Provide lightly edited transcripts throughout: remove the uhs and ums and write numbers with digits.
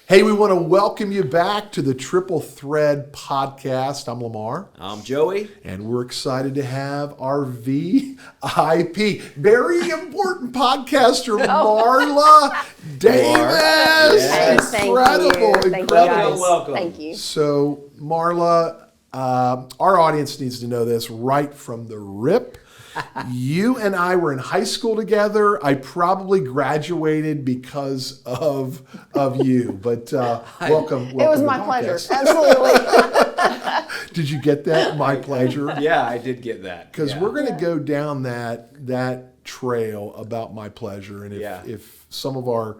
Hey, we want to welcome you back to the Triple Thread Podcast. I'm Lamar. I'm Joey. And we're excited to have our VIP, very important podcaster, Marla Davis. Yes. Incredible. Welcome. Thank you. So, Marla, our audience needs to know this right from the rip. You and I were in high school together. I probably graduated because of you, but welcome. It was my pleasure. Absolutely. Did you get that? My pleasure. Yeah, I did get that. Because we're going to go down that trail about my pleasure, and if some of our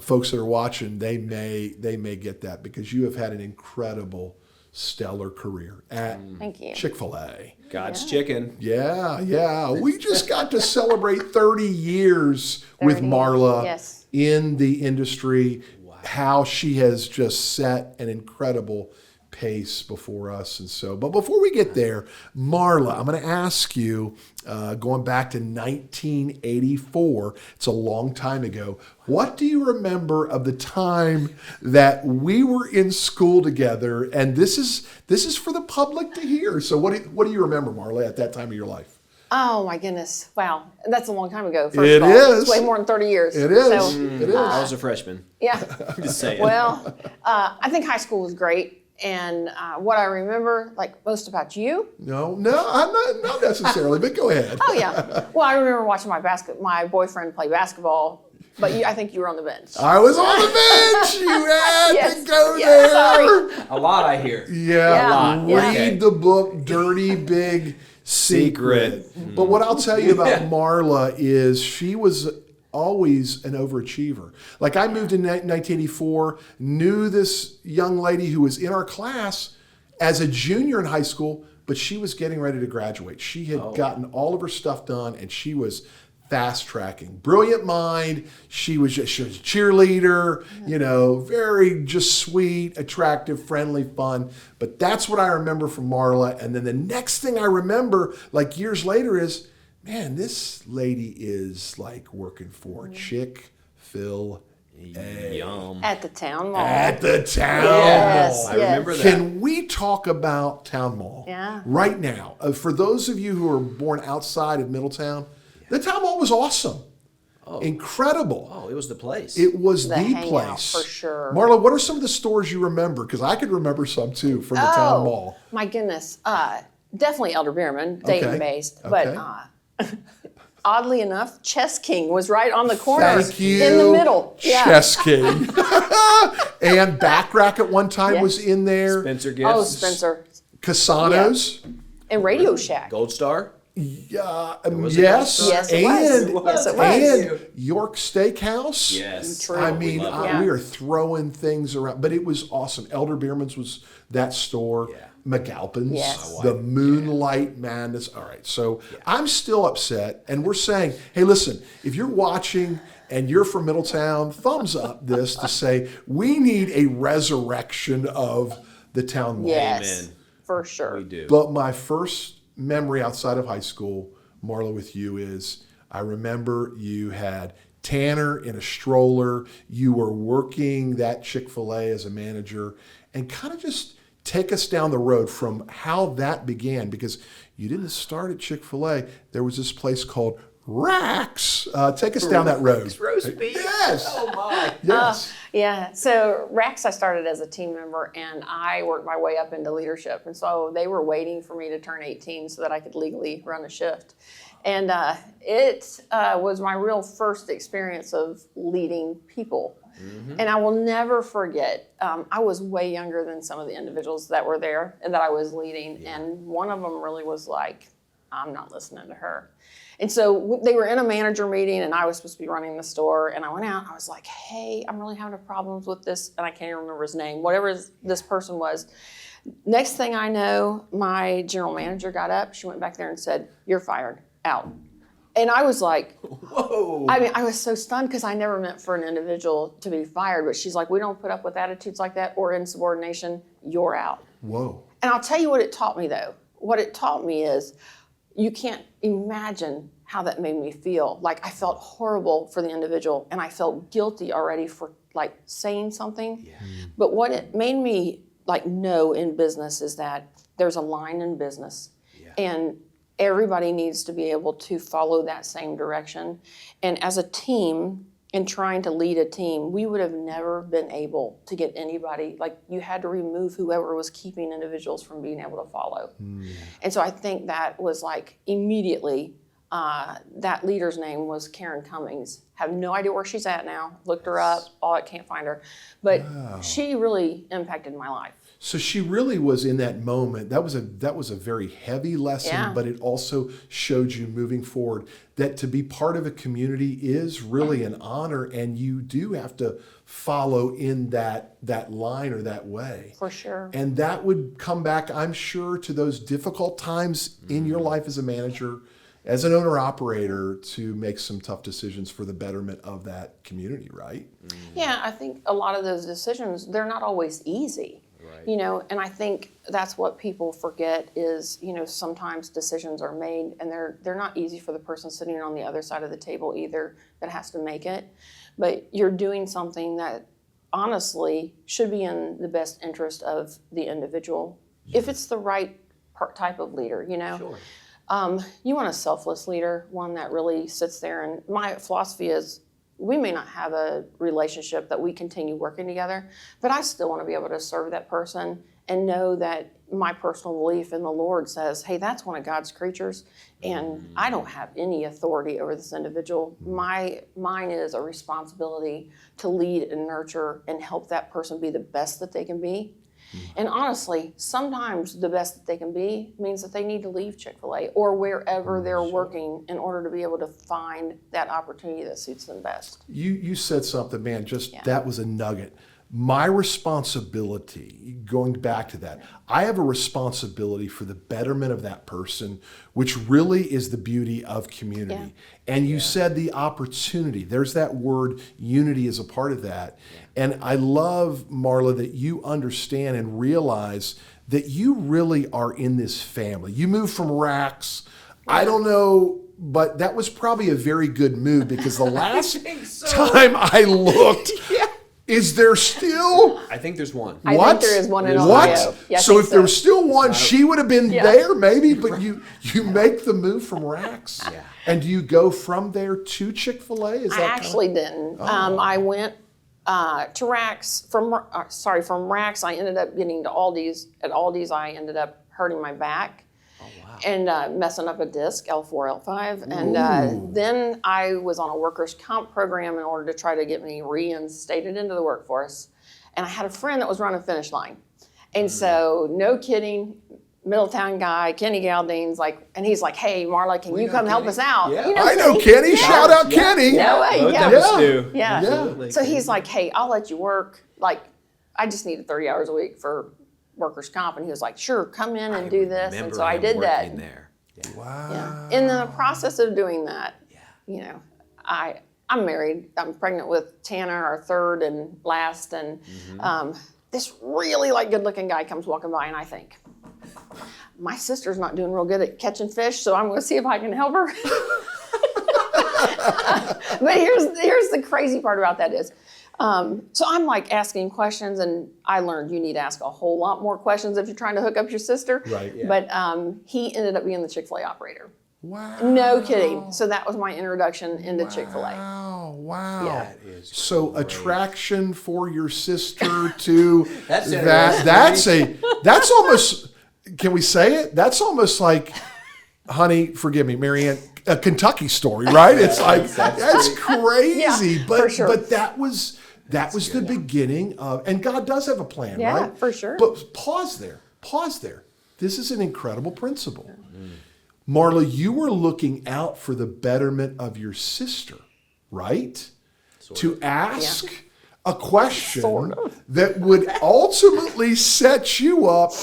folks that are watching, they may get that because you have had an incredible, stellar career at Thank you. Chick-fil-A. God's chicken. Yeah. We just got to celebrate 30 years with Marla in the industry. Wow. How she has just set an incredible pace before us. And so, but before we get there, Marla, I'm going to ask you, going back to 1984, it's a long time ago. What do you remember of the time that we were in school together? And this is for the public to hear. So what do you remember, Marla, at that time of your life? Oh my goodness! Wow, that's a long time ago. It is. It's way more than 30 years. It is. So, It is. I was a freshman. Yeah. I'm just saying. Well, I think high school was great. And what I remember, like most about you. No, I'm not necessarily, but go ahead. Oh yeah. Well, I remember watching my boyfriend play basketball. But I think you were on the bench. I was on the bench. You had to go Yeah, there. sorry. A lot, I hear. Yeah. A lot. Read the book, Dirty Big Secret. But what I'll tell you about Marla is she was always an overachiever. Like I moved in 1984, knew this young lady who was in our class as a junior in high school, but she was getting ready to graduate. She had gotten all of her stuff done, and she was fast tracking. Brilliant mind. She was a cheerleader, very just sweet, attractive, friendly, fun. But that's what I remember from Marla. And then the next thing I remember, like years later, is, man, this lady is like working for Chick-fil-A. Yum. At the town mall. At the town Yes, mall. I remember that. Can we talk about town mall right now? For those of you who are born outside of Middletown, the town mall was awesome. Incredible. Oh, it was the place. It was the hangout, place. for sure. Marla, what are some of the stores you remember? Because I could remember some too from the town mall. My goodness. Definitely Elder Bierman, Dayton based. But oddly enough, Chess King was right on the corner. Thank you. In the middle. Yeah. Chess King. And Backrack at one time was in there. Spencer Gifts. Oh, Spencer. Casano's. And Radio Shack. Gold Star. Yes. Yes, it was. Yes, it was. And York Steakhouse. Yes. True. I mean, love we are throwing things around, but it was awesome. Elder Bierman's was that store. Yeah. McAlpin's, Yes. the Moonlight Madness. All right, so I'm still upset, and we're saying, hey, listen, if you're watching and you're from Middletown, thumbs up this to say we need a resurrection of the town mall. Yes. Amen. For sure. We do. But my first memory outside of high school, Marla, with you is I remember you had Tanner in a stroller. You were working that Chick-fil-A as a manager, and kind of just take us down the road from how that began, because you didn't start at Chick-fil-A. There was this place called Rax. Take us down that road. Roast beef. Yes. Oh my. Yes. Yeah. So Rax, I started as a team member, and I worked my way up into leadership. And so they were waiting for me to turn 18 so that I could legally run a shift. And it was my real first experience of leading people. Mm-hmm. And I will never forget, I was way younger than some of the individuals that were there and that I was leading. Yeah. And one of them really was like, I'm not listening to her. And so they were in a manager meeting, and I was supposed to be running the store. And I went out, and I was like, hey, I'm really having problems with this. And I can't even remember his name, whatever this person was. Next thing I know, my general manager got up. She went back there and said, you're fired, out. And I was like, whoa. I mean, I was so stunned because I never meant for an individual to be fired. But she's like, we don't put up with attitudes like that or insubordination. You're out. Whoa. And I'll tell you what it taught me, though. What it taught me is you can't imagine how that made me feel. Like I felt horrible for the individual, and I felt guilty already for like saying something. Yeah. But what it made me like know in business is that there's a line in business, and everybody needs to be able to follow that same direction. And as a team, in trying to lead a team, we would have never been able to get anybody, like you had to remove whoever was keeping individuals from being able to follow. And so I think that was like immediately, that leader's name was Karen Cummings. Have no idea where she's at now. Looked her up. Oh, I can't find her. But she really impacted my life. So she really was in that moment. That was a very heavy lesson, but it also showed you moving forward that to be part of a community is really an honor, and you do have to follow in that line or that way. For sure. And that would come back, I'm sure, to those difficult times in your life as a manager, as an owner-operator, to make some tough decisions for the betterment of that community, right? Yeah, I think a lot of those decisions, they're not always easy. You know, and I think that's what people forget is, you know, sometimes decisions are made and they're not easy for the person sitting on the other side of the table either that has to make it. But you're doing something that honestly should be in the best interest of the individual if it's the right type of leader, you know. Sure. You want a selfless leader, one that really sits there. And my philosophy is, we may not have a relationship that we continue working together, but I still want to be able to serve that person and know that my personal belief in the Lord says, hey, that's one of God's creatures, and I don't have any authority over this individual. Mine is a responsibility to lead and nurture and help that person be the best that they can be. And honestly, sometimes the best that they can be means that they need to leave Chick-fil-A or wherever they're working in order to be able to find that opportunity that suits them best. You said something, man, that was a nugget. My responsibility, going back to that, I have a responsibility for the betterment of that person, which really is the beauty of community. Yeah. And you said the opportunity. There's that word, unity is a part of that. Yeah. And I love, Marla, that you understand and realize that you really are in this family. You moved from Racks. I don't know, but that was probably a very good move, because the last time I looked, is there still? I think there's one. I think there is one in Ohio. What? Yeah, so if there was still one, she would have been there maybe, but you make the move from Racks. Yeah. And do you go from there to Chick-fil-A? I actually didn't. I went to Racks. From Racks, I ended up getting to Aldi's. At Aldi's, I ended up hurting my back. And messing up a disc, L4, L5. And then I was on a workers' comp program in order to try to get me reinstated into the workforce. And I had a friend that was running Finish Line. And so, no kidding, Middletown guy, Kenny Galdine's like, and he's like, hey, Marla, can you come help us out? Yeah. You know, I know Kenny. Shout out Kenny. No way. Both of us do. Yeah. Absolutely. So he's like, hey, I'll let you work. Like, I just needed 30 hours a week for workers' comp, and he was like, sure, come in and do this. And so I did that. There. Yeah. Wow. Yeah. In the process of doing that, you know, I'm married. I'm pregnant with Tanner, our third and last, and this really like good-looking guy comes walking by, and I think, my sister's not doing real good at catching fish, so I'm going to see if I can help her. But here's the crazy part about that is, so I'm like asking questions, and I learned you need to ask a whole lot more questions if you're trying to hook up your sister. Right. Yeah. But he ended up being the Chick-fil-A operator. Wow. No kidding. So that was my introduction into Chick-fil-A. Wow. Yeah. That is So great. attraction for your sister to That's that's almost, can we say it? That's almost like, honey, forgive me, Marianne, a Kentucky story, right? It's like, that's crazy. Yeah, but for sure. but that was the beginning of, and God does have a plan, Yeah, right? for sure. But pause there. This is an incredible principle. Marla, you were looking out for the betterment of your sister, right? To ask a question that would ultimately set you up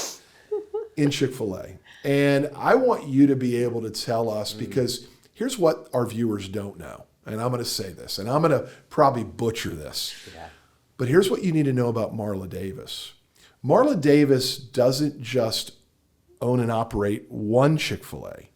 in Chick-fil-A. And I want you to be able to tell us, because here's what our viewers don't know. And I'm going to say this, and I'm going to probably butcher this. Yeah. But here's what you need to know about Marla Davis. Marla Davis doesn't just own and operate one Chick-fil-A.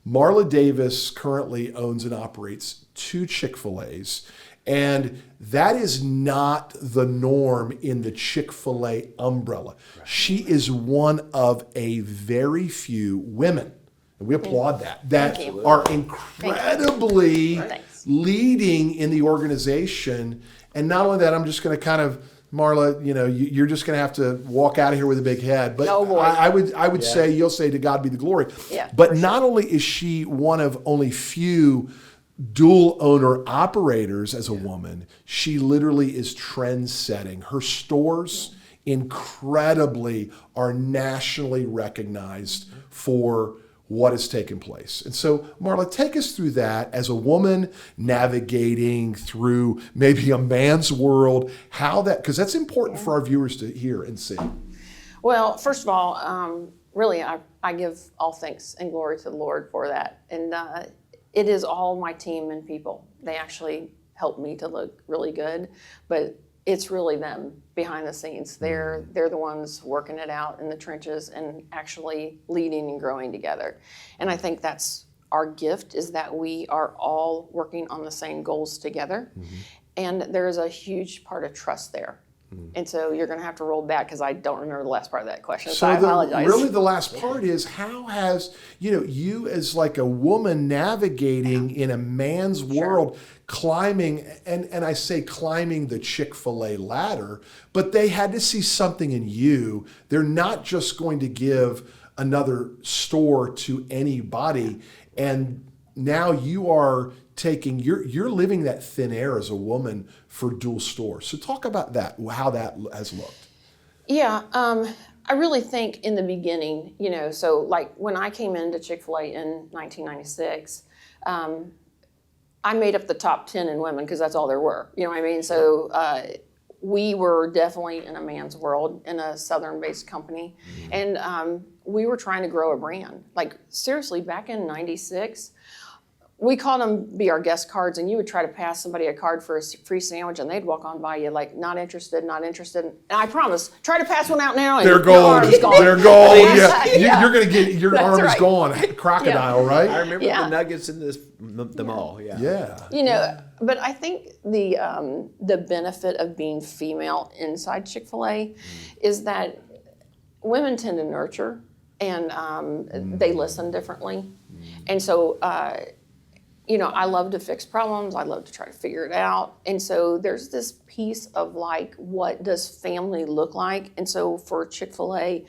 Marla Davis currently owns and operates 2 Chick-fil-A's, and that is not the norm in the Chick-fil-A umbrella. Right. She is one of a very few women, and we applaud that are incredibly leading in the organization. And not only that, I'm just going to kind of, Marla, you're just going to have to walk out of here with a big head. But I would say, you'll say to God be the glory. Yeah, but not only is she one of only few dual owner operators as a woman, she literally is trend setting. Her stores incredibly are nationally recognized for what has taken place. And so, Marla, take us through that as a woman navigating through maybe a man's world, how that, because that's important for our viewers to hear and see. Well, first of all, really, I give all thanks and glory to the Lord for that. And it is all my team and people. They actually help me to look really good, but it's really them behind the scenes. They're the ones working it out in the trenches and actually leading and growing together. And I think that's our gift, is that we are all working on the same goals together. And there's a huge part of trust there. And so you're going to have to roll back because I don't remember the last part of that question. So I apologize. Really the last part is, how has, you as like a woman navigating in a man's world, climbing, and I say climbing the Chick-fil-A ladder, but they had to see something in you. They're not just going to give another store to anybody. And now you are you're living that thin air as a woman for dual stores. So talk about that, how that has looked. Yeah, I really think in the beginning, so like when I came into Chick-fil-A in 1996, I made up the top 10 in women because that's all there were. You know what I mean? So we were definitely in a man's world, in a Southern-based company. And we were trying to grow a brand. Like, seriously, back in 96, we called them be our guest cards, and you would try to pass somebody a card for a free sandwich, and they'd walk on by you like, not interested, not interested. And I promise, try to pass one out now, and they're gone. They're gone. You're going to get, your arm is gone. Crocodile, right? I remember the nuggets in the mall. But I think the benefit of being female inside Chick-fil-A is that women tend to nurture, and they listen differently. And so, I love to fix problems. I love to try to figure it out. And so there's this piece of like, what does family look like? And so for Chick-fil-A,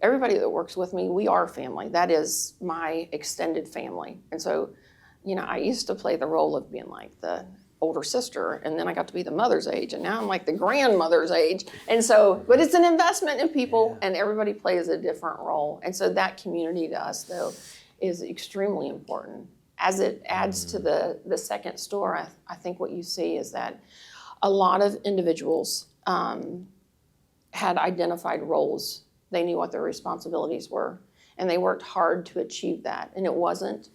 everybody that works with me, we are family. That is my extended family. And so, I used to play the role of being like the older sister, and then I got to be the mother's age, and now I'm like the grandmother's age. And so, but it's an investment in people, and everybody plays a different role. And so that community to us, though, is extremely important. As it adds to the second store, I think what you see is that a lot of individuals had identified roles. They knew what their responsibilities were, and they worked hard to achieve that. And it wasn't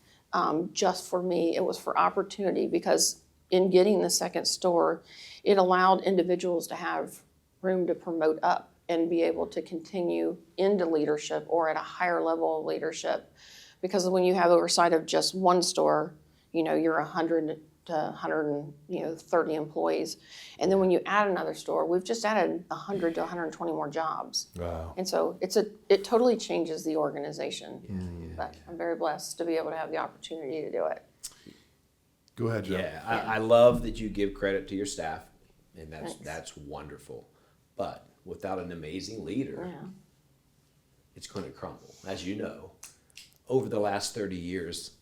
just for me, it was for opportunity, because in getting the second store, it allowed individuals to have room to promote up and be able to continue into leadership or at a higher level of leadership. Because when you have oversight of just one store, you're 100 to 130 employees. And then when you add another store, we've just added 100 to 120 more jobs. Wow. And so it totally changes the organization. But I'm very blessed to be able to have the opportunity to do it. Go ahead, Joe. Yeah, I love that you give credit to your staff, and that's wonderful. But without an amazing leader, it's going to crumble. As you know, over the last 30 years,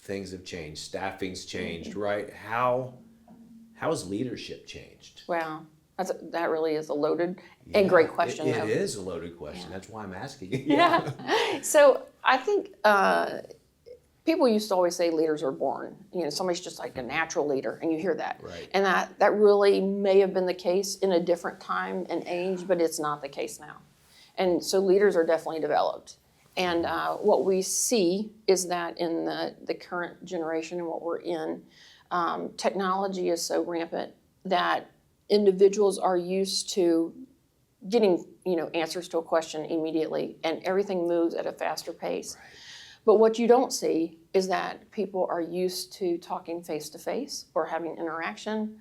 things have changed. Staffing's changed, right? How has leadership changed? Wow, that really is a loaded and great question. It is a loaded question. That's why I'm asking you. Yeah. So I think people used to always say leaders are born. Somebody's just like a natural leader, and you hear that. Right. And that really may have been the case in a different time and age, but it's not the case now. And so leaders are definitely developed. And what we see is that in the current generation and what we're in, technology is so rampant that individuals are used to getting answers to a question immediately, and everything moves at a faster pace. Right. But what you don't see is that people are used to talking face to face or having interaction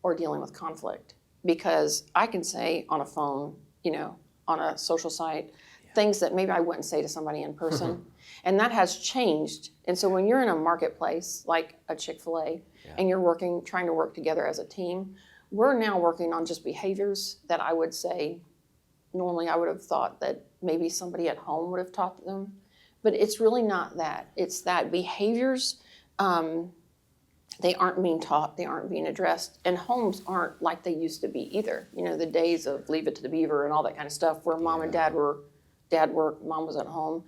or dealing with conflict. Because I can say on a phone, on a social site, things that maybe I wouldn't say to somebody in person. And that has changed. And so when you're in a marketplace like a Chick-fil-A and you're trying to work together as a team, we're now working on just behaviors that I would say normally I would have thought that maybe somebody at home would have taught them. But it's really not that. It's that behaviors, they aren't being taught, they aren't being addressed, and homes aren't like they used to be either. The days of Leave It to the Beaver and all that kind of stuff where mom and dad worked, mom was at home.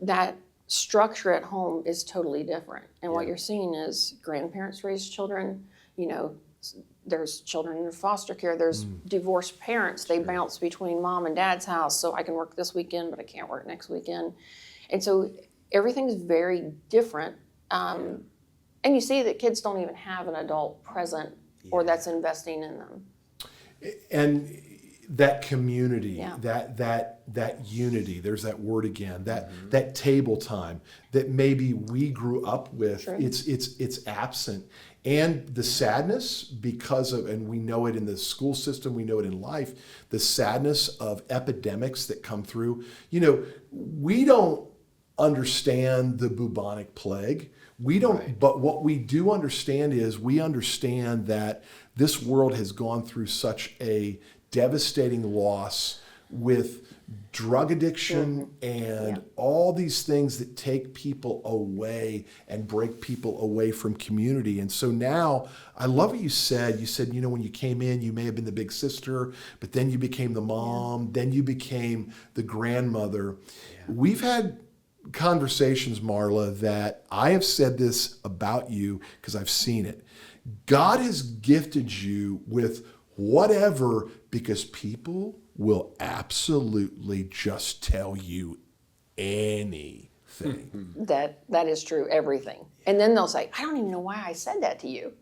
That structure at home is totally different. And what you're seeing is grandparents raise children, there's children in foster care, there's divorced parents, they bounce between mom and dad's house, so I can work this weekend, but I can't work next weekend. And so everything's very different. And you see that kids don't even have an adult present or that's investing in them. And that community, that unity, there's that word again, that table time that maybe we grew up with, it's absent. And the sadness because of, and we know it in the school system, we know it in life, the sadness of epidemics that come through. We don't understand the bubonic plague. We don't, but what we do understand is we understand that this world has gone through such a devastating loss with drug addiction and all these things that take people away and break people away from community. And so now, I love what you said. You said, when you came in, you may have been the big sister, but then you became the mom, then you became the grandmother. We've had conversations, Marla, that I have said this about you because I've seen it. God has gifted you with whatever because people will absolutely just tell you anything. That is true, everything. And then they'll say, I don't even know why I said that to you.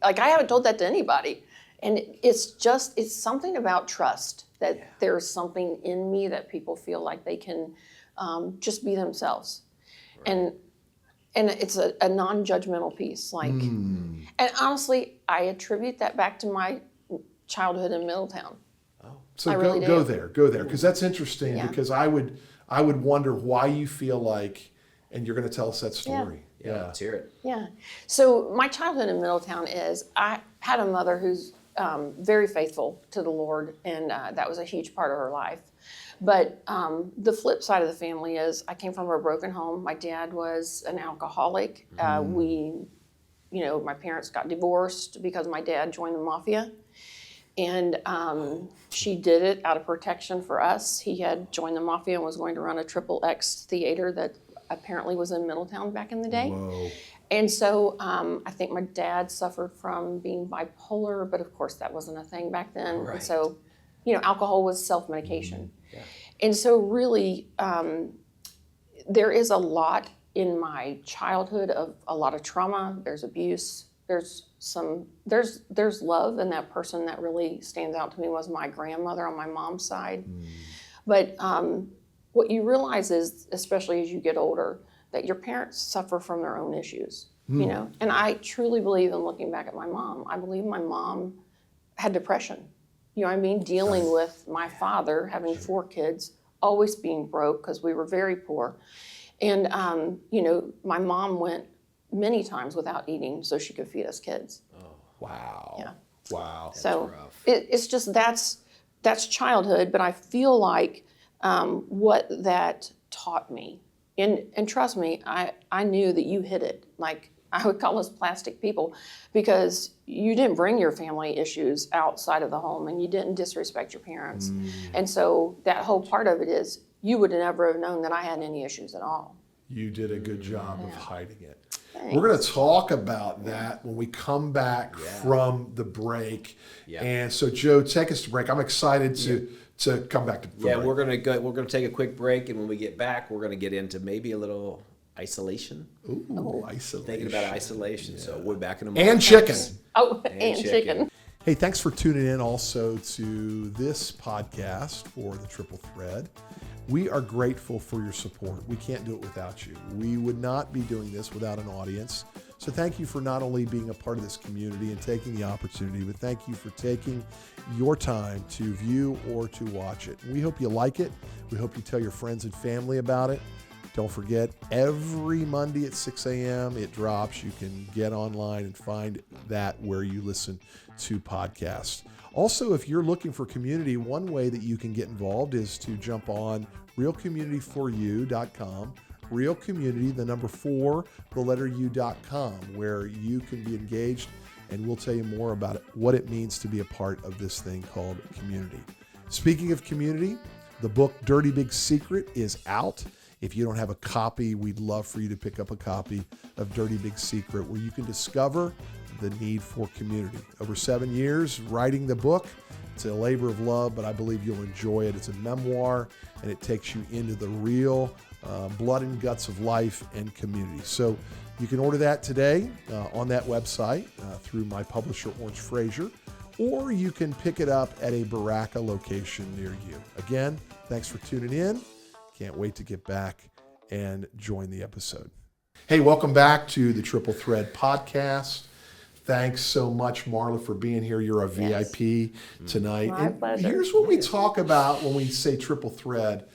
Like, I haven't told that to anybody. And it's something about trust, that there's something in me that people feel like they can just be themselves. Right. And it's a non-judgmental piece. And honestly, I attribute that back to my childhood in Middletown. So go there, because that's interesting. Because I would wonder why you feel like, and you're going to tell us that story. Yeah, let's hear it. Yeah. So my childhood in Middletown is I had a mother who's very faithful to the Lord, and that was a huge part of her life. But the flip side of the family is I came from a broken home. My dad was an alcoholic. My parents got divorced because my dad joined the mafia. And she did it out of protection for us. He had joined the mafia and was going to run a XXX theater that apparently was in Middletown back in the day. Whoa. And so I think my dad suffered from being bipolar, but of course that wasn't a thing back then. Right. And so, alcohol was self-medication. Yeah. And so really, there is a lot in my childhood of a lot of trauma. There's abuse. There's love, and that person that really stands out to me was my grandmother on my mom's side. But what you realize is, especially as you get older, that your parents suffer from their own issues, and I truly believe in looking back at my mom. I believe my mom had depression, dealing with my father having 4 kids, always being broke because we were very poor. And, my mom went many times without eating so she could feed us kids. Oh, wow. Yeah. Wow. So it's just, that's childhood, but I feel like what that taught me, and trust me, I knew that you hit it. Like, I would call us plastic people because you didn't bring your family issues outside of the home and you didn't disrespect your parents. And so that whole part of it is you would never have known that I had any issues at all. You did a good job of hiding it. Thanks. We're going to talk about that when we come back from the break. Yeah. And so, Joe, take us to break. I'm excited to come back to break. Yeah, we're going to take a quick break, and when we get back, we're going to get into maybe a little isolation. Ooh, isolation. Thinking about isolation. Yeah. So we're back in a moment. And chicken. Oh, and chicken. Hey, thanks for tuning in also to this podcast for the Triple Thread. We are grateful for your support. We can't do it without you. We would not be doing this without an audience. So thank you for not only being a part of this community and taking the opportunity, but thank you for taking your time to view or to watch it. We hope you like it. We hope you tell your friends and family about it. Don't forget, every Monday at 6 a.m. it drops. You can get online and find that where you listen to podcasts. Also, if you're looking for community, one way that you can get involved is to jump on realcommunityforyou.com. Real Community, the number 4, the letter U.com, where you can be engaged, and we'll tell you more about it, what it means to be a part of this thing called community. Speaking of community, the book Dirty Big Secret is out. If you don't have a copy, we'd love for you to pick up a copy of Dirty Big Secret, where you can discover the need for community. Over 7 years writing the book. It's a labor of love, but I believe you'll enjoy it. It's a memoir, and it takes you into the real blood and guts of life and community. So you can order that today on that website through my publisher, Orange Fraser, or you can pick it up at a Baraka location near you. Again, thanks for tuning in. Can't wait to get back and join the episode. Hey, welcome back to the Triple Thread podcast. Thanks so much, Marla, for being here. You're a VIP tonight. My pleasure. Here's what we talk about when we say triple thread.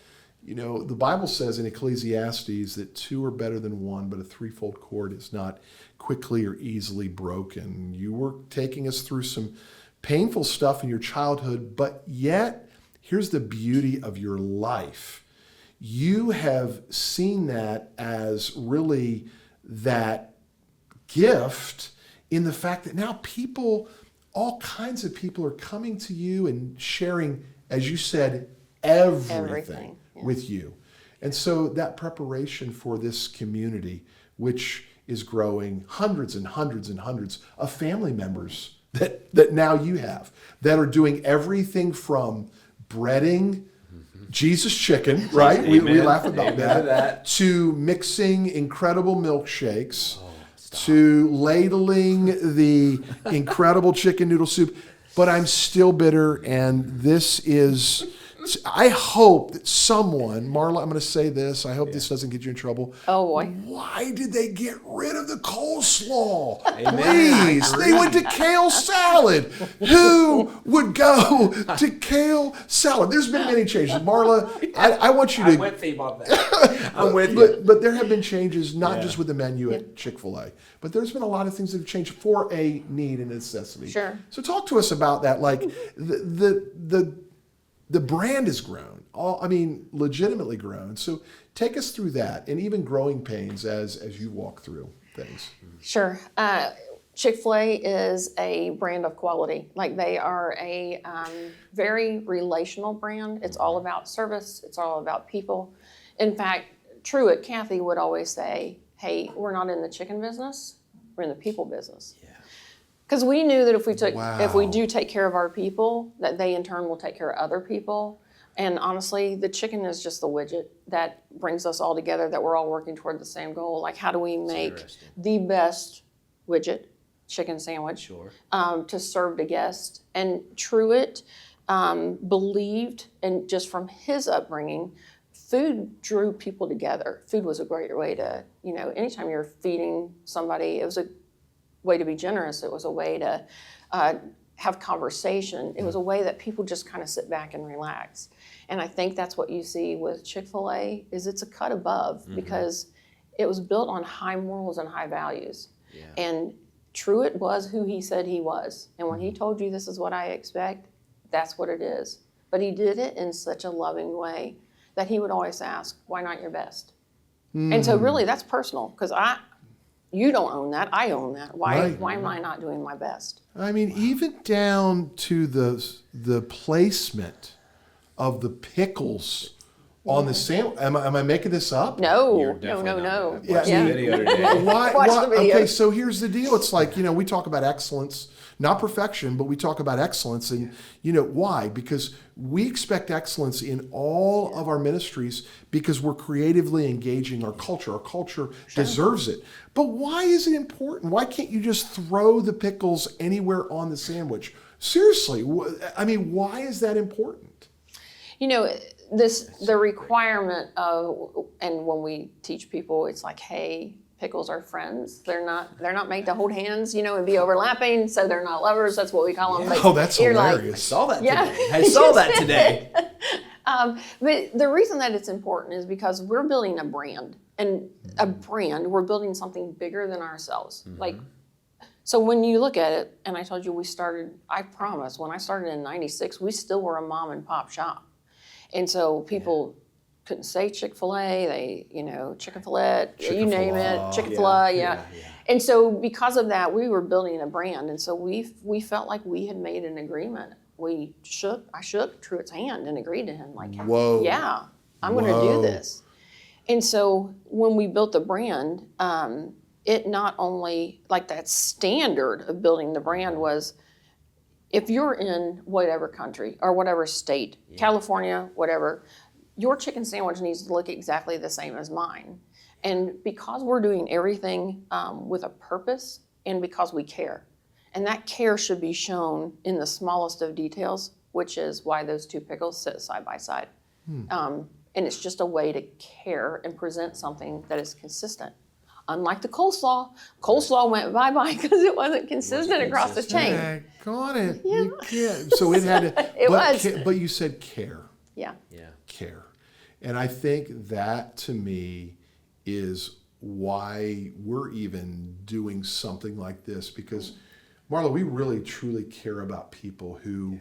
You know, the Bible says in Ecclesiastes that 2 are better than 1, but a threefold cord is not quickly or easily broken. You were taking us through some painful stuff in your childhood, but yet, here's the beauty of your life. You have seen that as really that gift in the fact that now people, all kinds of people are coming to you and sharing, as you said, everything. With you. And so that preparation for this community, which is growing, hundreds and hundreds and hundreds of family members that now you have, that are doing everything from breading Jesus chicken, right? We laugh about that. To mixing incredible milkshakes, to ladling the incredible chicken noodle soup. But I'm still bitter, and this is... I hope that someone, Marla, I'm going to say this. I hope this doesn't get you in trouble. Oh, boy. Why did they get rid of the coleslaw? Amen. Please. They went to kale salad. Who would go to kale salad? There's been many changes. Marla, I want you to... I'm with you on that. I'm with you. But there have been changes, not just with the menu at Chick-fil-A, but there's been a lot of things that have changed for a need and a necessity. Sure. So talk to us about that. Like the brand has grown, legitimately grown. So take us through that, and even growing pains as you walk through things. Sure. Chick-fil-A is a brand of quality. Like, they are a very relational brand. It's all about service. It's all about people. In fact, Truett, Kathy would always say, hey, we're not in the chicken business. We're in the people business. Yeah. Because we knew that if we do take care of our people, that they in turn will take care of other people. And honestly, the chicken is just the widget that brings us all together, that we're all working toward the same goal. Like, how do we make the best widget chicken sandwich to serve the guest? And Truett believed, and just from his upbringing, food drew people together. Food was a great way to, anytime you're feeding somebody, it was a way to be generous. It was a way to have conversation. It was a way that people just kind of sit back and relax. And I think that's what you see with Chick-fil-A, is it's a cut above, because it was built on high morals and high values. Yeah. And Truett was who he said he was. And when he told you, this is what I expect, that's what it is. But he did it in such a loving way that he would always ask, why not your best? And so really that's personal, because you don't own that, I own that. Why am I not doing my best? I mean, even down to the placement of the pickles on the sandwich. Am I making this up? No. Watch the video today. Watch the video. Okay, so here's the deal. It's like, we talk about excellence, not perfection, but we talk about excellence. And why? Because we expect excellence in all of our ministries, because we're creatively engaging our culture. Our culture deserves it. But why is it important? Why can't you just throw the pickles anywhere on the sandwich? Seriously, why is that important? the requirement of, and when we teach people, it's like, hey, pickles are friends. They're not made to hold hands, and be overlapping, so they're not lovers. That's what we call them. Oh, that's hilarious. I saw that Yeah. today. I saw that today. But the reason that it's important is because we're building a brand, and we're building something bigger than ourselves. So when you look at it, and I told you I promise, when I started in 96, we still were a mom and pop shop. And so people couldn't say Chick-fil-A, they, Chick-fil-A, you name it, Chick-fil-A, yeah. And so because of that, we were building a brand. And so we felt like we had made an agreement. I shook Truett's hand and agreed to him, like, Whoa. yeah, I'm going to do this. And so when we built the brand, it not only, like that standard of building the brand was, if you're in whatever country or whatever state, California, whatever, your chicken sandwich needs to look exactly the same as mine. And because we're doing everything with a purpose and because we care. And that care should be shown in the smallest of details, which is why those two pickles sit side by side. And it's just a way to care and present something that is consistent. Unlike the coleslaw went bye-bye because it wasn't consistent across the chain. Yeah, got it. Yeah. You can't. So it had to. But you said care. Yeah. Care. And I think that to me is why we're even doing something like this, because Marla, we really truly care about people who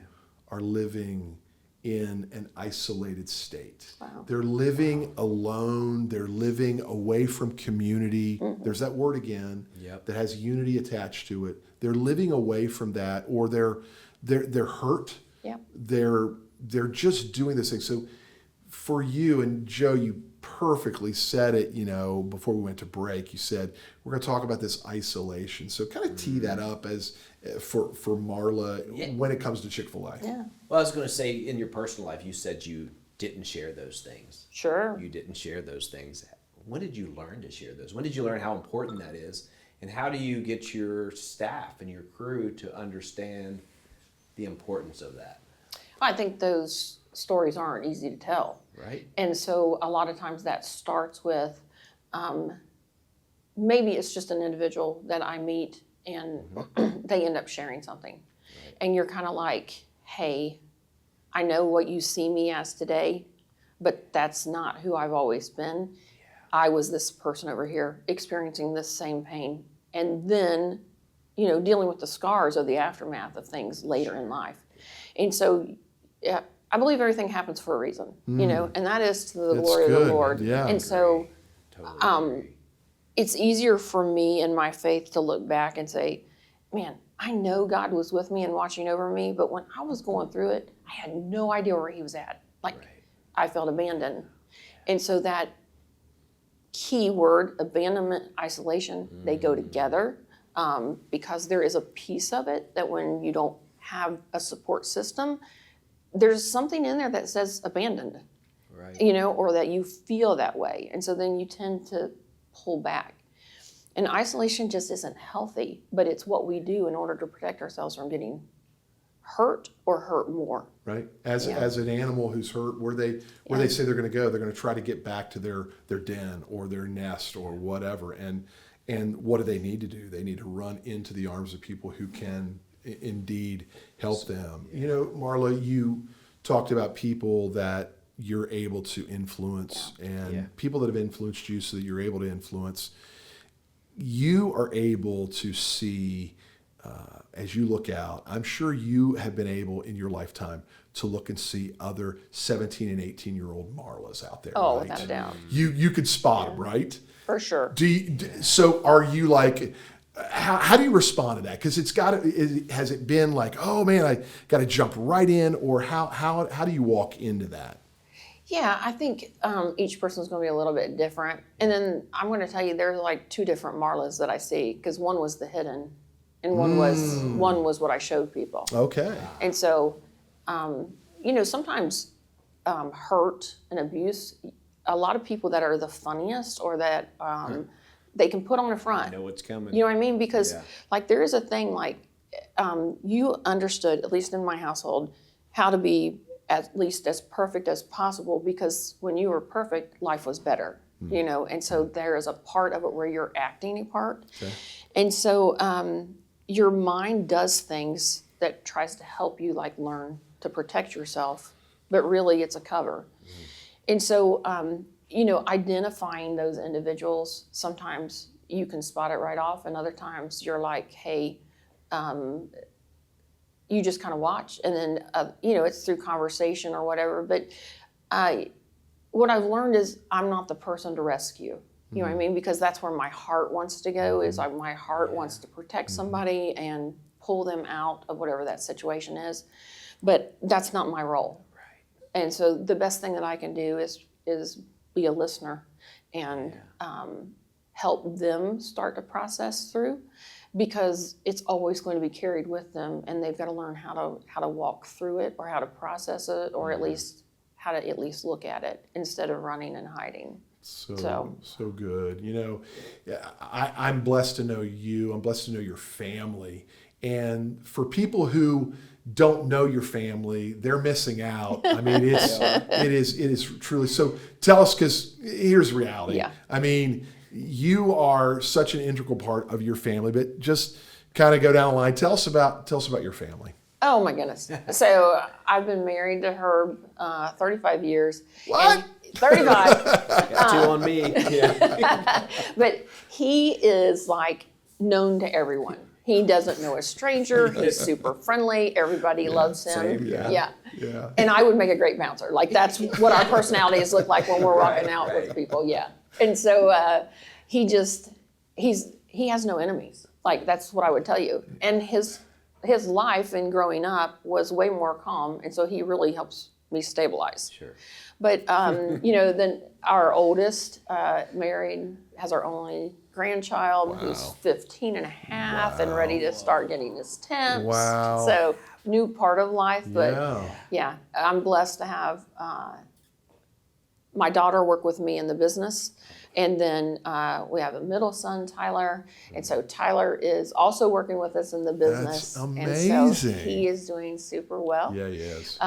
are living in an isolated state. Wow. They're living alone. They're living away from community. There's that word again that has unity attached to it. They're living away from that, or they're hurt. Yep. They're just doing this thing. So for you, and Joe, you perfectly said it, before we went to break. You said we're going to talk about this isolation. So kind of tee that up as for Marla when it comes to Chick-fil-A. Yeah. Well, I was going to say, in your personal life, you said you didn't share those things. Sure. You didn't share those things. When did you learn to share those? When did you learn how important that is? And how do you get your staff and your crew to understand the importance of that? I think those stories aren't easy to tell. Right. And so a lot of times that starts with maybe it's just an individual that I meet and they end up sharing something. Right. And you're kind of like, hey, I know what you see me as today, but that's not who I've always been. Yeah. I was this person over here experiencing this same pain. And then, dealing with the scars of the aftermath of things later in life. And so, I believe everything happens for a reason, and that is to the glory of the Lord. Yeah. And so, Totally it's easier for me in my faith to look back and say, man, I know God was with me and watching over me, but when I was going through it, I had no idea where he was at. I felt abandoned. And so that key word, abandonment, isolation, they go together because there is a piece of it that when you don't have a support system, there's something in there that says abandoned, right. Or that you feel that way. And so then you tend to pull back. And isolation just isn't healthy, but it's what we do in order to protect ourselves from getting hurt or hurt more. Right. As an animal who's hurt, where they say they're going to go, they're going to try to get back to their den or their nest or whatever. And what do they need to do? They need to run into the arms of people who can indeed help them. Marla, you talked about people that you're able to influence and people that have influenced you so that you're able to influence. You are able to see, as you look out, I'm sure you have been able in your lifetime to look and see other 17 and 18-year-old Marlas out there. Oh, right? without a doubt. You could spot them, right? For sure. So are you like, how do you respond to that? Because has it been like, oh man, I got to jump right in, or how do you walk into that? Yeah, I think each person's going to be a little bit different. And then I'm going to tell you, there's like two different Marlas that I see, because one was the hidden, and one was what I showed people. Okay. And so, sometimes hurt and abuse, a lot of people that are the funniest or that they can put on a front. I know what's coming. You know what I mean? Because there is a thing you understood, at least in my household, how to be at least as perfect as possible, because when you were perfect, life was better, you know, and so there is a part of it where you're acting a part. Okay. And so your mind does things that tries to help you, like learn to protect yourself, but really it's a cover. And so, you know, identifying those individuals, sometimes you can spot it right off, and other times you're like, hey, you just kind of watch, and then, you know, it's through conversation or whatever. But what I've learned is I'm not the person to rescue. You know what I mean? Because that's where my heart wants to go, is like my heart wants to protect somebody and pull them out of whatever that situation is. But that's not my role. Right. And so the best thing that I can do is be a listener and help them start to process through, because it's always going to be carried with them, and they've got to learn how to walk through it, or how to process it, or at least how to at least look at it instead of running and hiding. So good. You know, I'm blessed to know you. I'm blessed to know your family. And for people who don't know your family, they're missing out. I mean, it is truly. So tell us, because here's reality. Yeah. I mean, you are such an integral part of your family, but just kind of go down the line. Tell us about your family. Oh my goodness. So I've been married to Herb 35 years. What? 35. Got 2 on me. Yeah. But he is like known to everyone. He doesn't know a stranger. He's super friendly. Everybody loves him. Same, yeah. And I would make a great bouncer. Like, that's what our personalities look like when we're walking out with people. Yeah. And so he has no enemies. Like, that's what I would tell you. And his life in growing up was way more calm, and so he really helps me stabilize. Sure. But you know, then our oldest married, has our only grandchild, who's 15 and a half and ready to start getting his temps. Wow. So new part of life, but yeah, I'm blessed to have my daughter work with me in the business. And then we have a middle son, Tyler. And so Tyler is also working with us in the business. That's amazing. And so he is doing super well. Yeah, he is.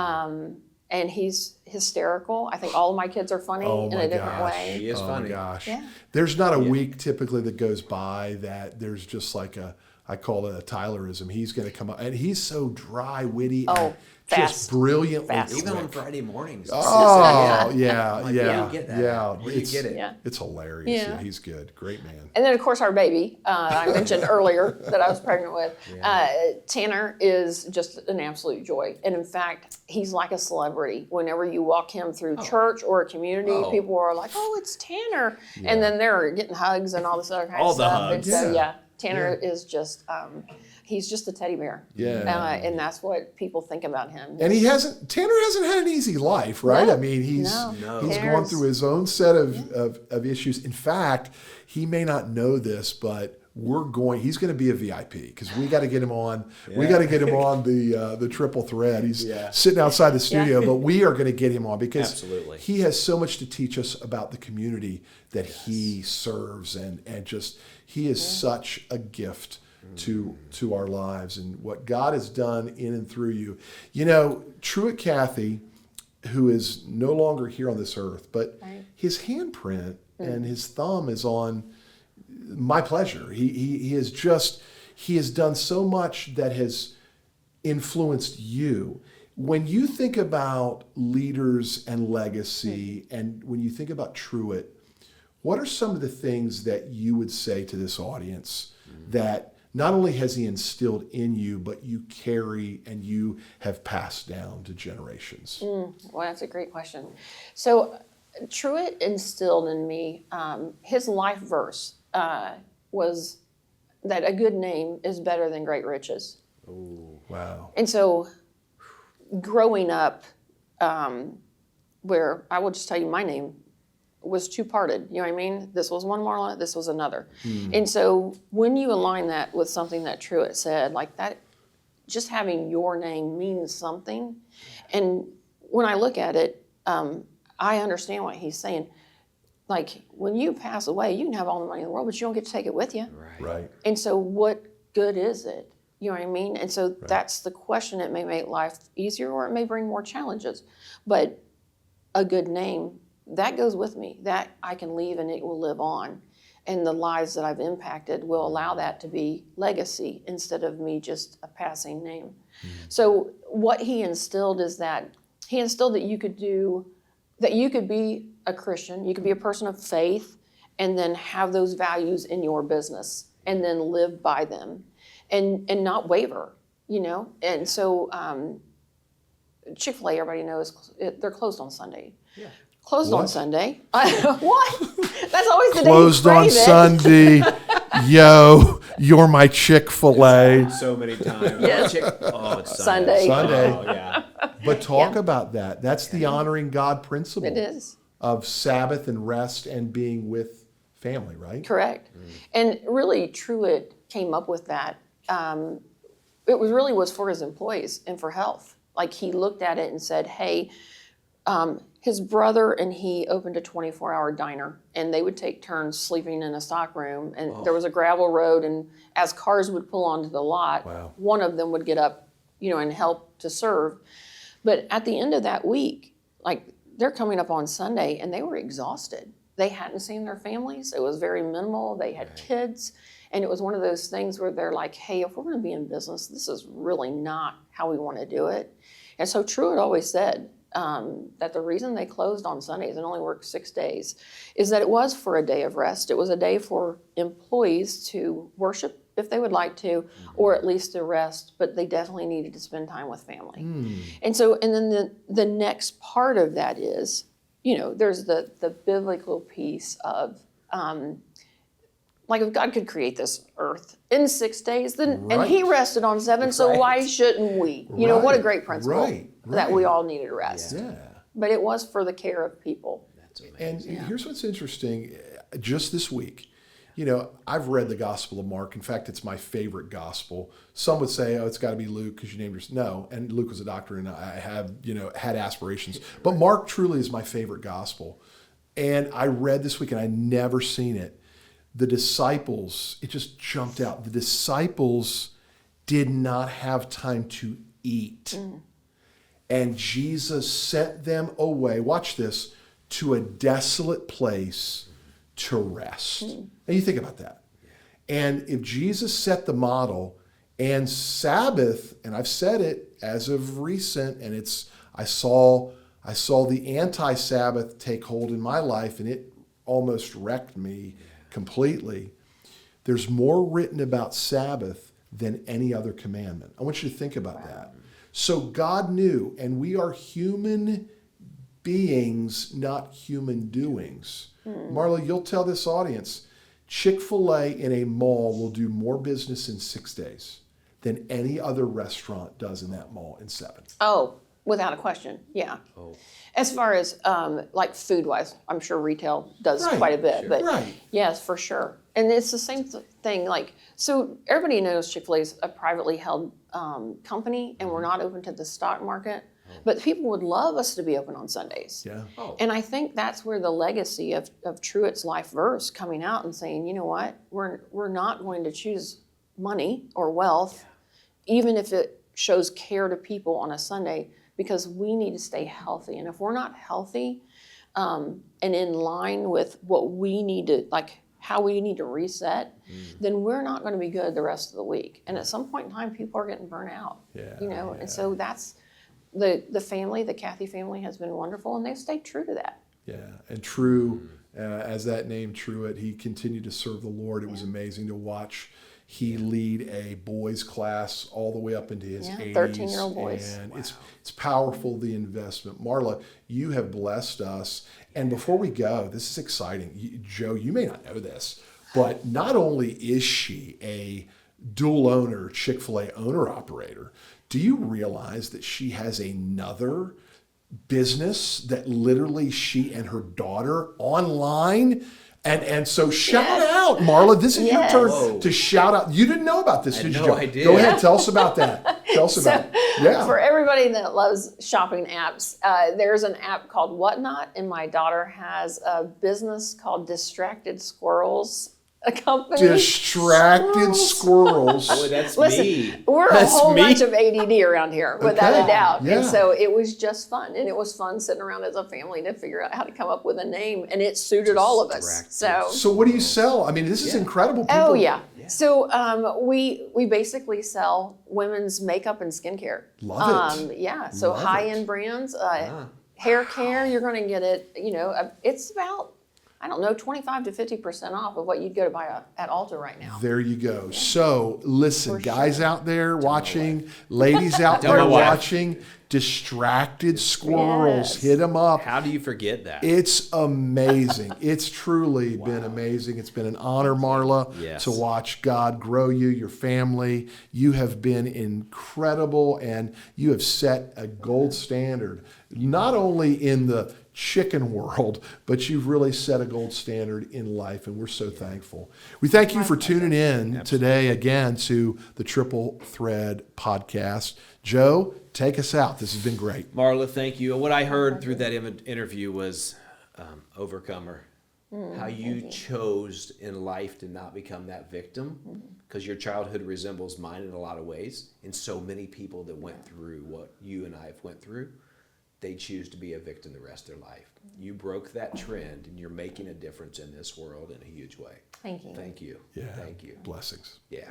And he's hysterical. I think all of my kids are funny in a different way. He is funny. Oh my gosh. Yeah. There's not a week typically that goes by that there's just like I call it a Tylerism. He's going to come up, and he's so dry, witty, and just brilliantly quick. Even on Friday mornings. Oh, yeah. Where do you get that? Yeah. Where do you get it? Yeah. It's hilarious. Yeah, he's good. Great man. And then, of course, our baby, I mentioned earlier that I was pregnant with. Tanner is just an absolute joy. And in fact, he's like a celebrity. Whenever you walk him through church or a community, people are like, oh, it's Tanner. Yeah. And then they're getting hugs and all this other kind of stuff. All the hugs. And so, Tanner is just, he's just a teddy bear. Yeah. And that's what people think about him. And Tanner hasn't had an easy life, right? No, I mean, he's gone through his own set of issues. In fact, he may not know this, but he's going to be a VIP, because we got to get him on. Yeah. We got to get him on the triple thread. He's sitting outside the studio, but we are going to get him on, because he has so much to teach us about the community that he serves, and just he is such a gift to our lives, and what God has done in and through you. You know, Truett Cathy, who is no longer here on this earth, but his handprint and his thumb is on My Pleasure. He has done so much that has influenced you. When you think about leaders and legacy, and when you think about Truett, what are some of the things that you would say to this audience that not only has he instilled in you, but you carry and you have passed down to generations? Well, that's a great question. So Truett instilled in me, his life verse was that a good name is better than great riches. Oh, wow. And so growing up, where I will just tell you, my name was two-parted. You know what I mean? This was one Marla, this was another. And so when you align that with something that Truett said, like that, just having your name means something. And when I look at it, I understand what he's saying. Like, when you pass away, you can have all the money in the world, but you don't get to take it with you. Right. And so what good is it? You know what I mean? And so that's the question. It may make life easier or it may bring more challenges. But a good name, that goes with me. That I can leave and it will live on. And the lives that I've impacted will allow that to be legacy instead of me just a passing name. So what he instilled is that he instilled that you could be a Christian, you could be a person of faith, and then have those values in your business and then live by them and not waver, you know? And so Chick-fil-A, everybody knows, they're closed on Sunday. Yeah. Closed What? on Sunday. What? That's always the Closed day you on crave it. Sunday. Yo, you're my Chick-fil-A. So many times. Yes. Oh, it's Sunday. Sunday. Oh, yeah. But talk about that. That's the honoring God principle. It is. Of Sabbath and rest and being with family, right? Correct. And really, Truett came up with that. It was for his employees and for health. Like he looked at it and said, hey, his brother and he opened a 24-hour diner, and they would take turns sleeping in a stock room. And there was a gravel road, and as cars would pull onto the lot, one of them would get up, you know, and help to serve. But at the end of that week, like they're coming up on Sunday, and they were exhausted. They hadn't seen their families. It was very minimal. They had kids. And it was one of those things where they're like, hey, if we're going to be in business, this is really not how we want to do it. And so Truett always said that the reason they closed on Sundays and only worked 6 days is that it was for a day of rest. It was a day for employees to worship if they would like to, or at least to rest, but they definitely needed to spend time with family. And so, and then the next part of that is, you know, there's the biblical piece of, like if God could create this earth in 6 days, then and he rested on 7, so why shouldn't we? You know, what a great principle that we all needed to rest. Yeah. But it was for the care of people. That's amazing. And here's what's interesting. Just this week, you know, I've read the Gospel of Mark. In fact, it's my favorite gospel. Some would say, oh, it's got to be Luke because you named yourself. No, and Luke was a doctor, and I have, you know, had aspirations. But Mark truly is my favorite gospel. And I read this week, and I'd never seen it. The disciples, it just jumped out. The disciples did not have time to eat. And Jesus sent them away, watch this, to a desolate place to rest. And you think about that. And if Jesus set the model and Sabbath, and I've said it as of recent, and I saw the anti-Sabbath take hold in my life, and it almost wrecked me completely. There's more written about Sabbath than any other commandment. I want you to think about that. So God knew, and we are human beings, not human doings. Marla, you'll tell this audience, Chick-fil-A in a mall will do more business in 6 days than any other restaurant does in that mall in 7. Oh, without a question, yeah. As far as like food-wise, I'm sure retail does quite a bit, but yes, for sure. And it's the same thing. Like, so everybody knows Chick-fil-A is a privately held company, and we're not open to the stock market. But people would love us to be open on Sundays. Yeah. And I think that's where the legacy of Truett's life verse coming out and saying, you know what, we're not going to choose money or wealth, even if it shows care to people on a Sunday, because we need to stay healthy. And if we're not healthy and in line with what we need to, like how we need to reset, then we're not going to be good the rest of the week. And at some point in time, people are getting burnt out. You know, and so that's the family, the Kathy family has been wonderful, and they've stayed true to that. Yeah, and True, as that name Truett, he continued to serve the Lord. It was amazing to watch. He lead a boys class all the way up into his 80s. 13-year-old boys. And it's powerful, the investment. Marla, you have blessed us. And before we go, this is exciting. Joe, you may not know this, but not only is she a dual owner, Chick-fil-A owner-operator, do you realize that she has another business that literally she and her daughter online? And so shout out, Marla. This is your turn to shout out. You didn't know about this, did you, Joe? I did. Go ahead, tell us about that. Tell us about it. Yeah. For everybody that loves shopping apps, there's an app called Whatnot, and my daughter has a business called Distracted Squirrels. a company. Distracted squirrels. Boy, that's Listen, me. we're That's a whole me. bunch of ADD around here, without Okay, a doubt. yeah. And so it was just fun. And it was fun sitting around as a family to figure out how to come up with a name. And it suited all of us. Distracted. So what do you sell? I mean, this is incredible. People, Oh, yeah. So we basically sell women's makeup and skincare. Love it. Yeah, so Love high-end brands, hair care, you're going to get it, it's about, I don't know, 25 to 50% off of what you'd go to buy at Ulta right now. There you go. So listen, For guys sure. out there watching, ladies out Tell there my wife. watching, distracted squirrels, Yes. hit them up. How do you forget that? It's amazing. It's truly been amazing. It's been an honor, Marla, Yes. to watch God grow you, your family. You have been incredible, and you have set a gold standard, not only in the chicken world, but you've really set a gold standard in life, and we're so thankful. We thank you for tuning in today again to the Triple Thread podcast. Joe, take us out. This has been great. Marla, thank you. What I heard through that interview was overcomer. How you chose in life to not become that victim, because your childhood resembles mine in a lot of ways. And so many people that went through what you and I have went through, they choose to be a victim the rest of their life. You broke that trend, and you're making a difference in this world in a huge way. Thank you. Thank you. Yeah. Thank you. Blessings. Yeah.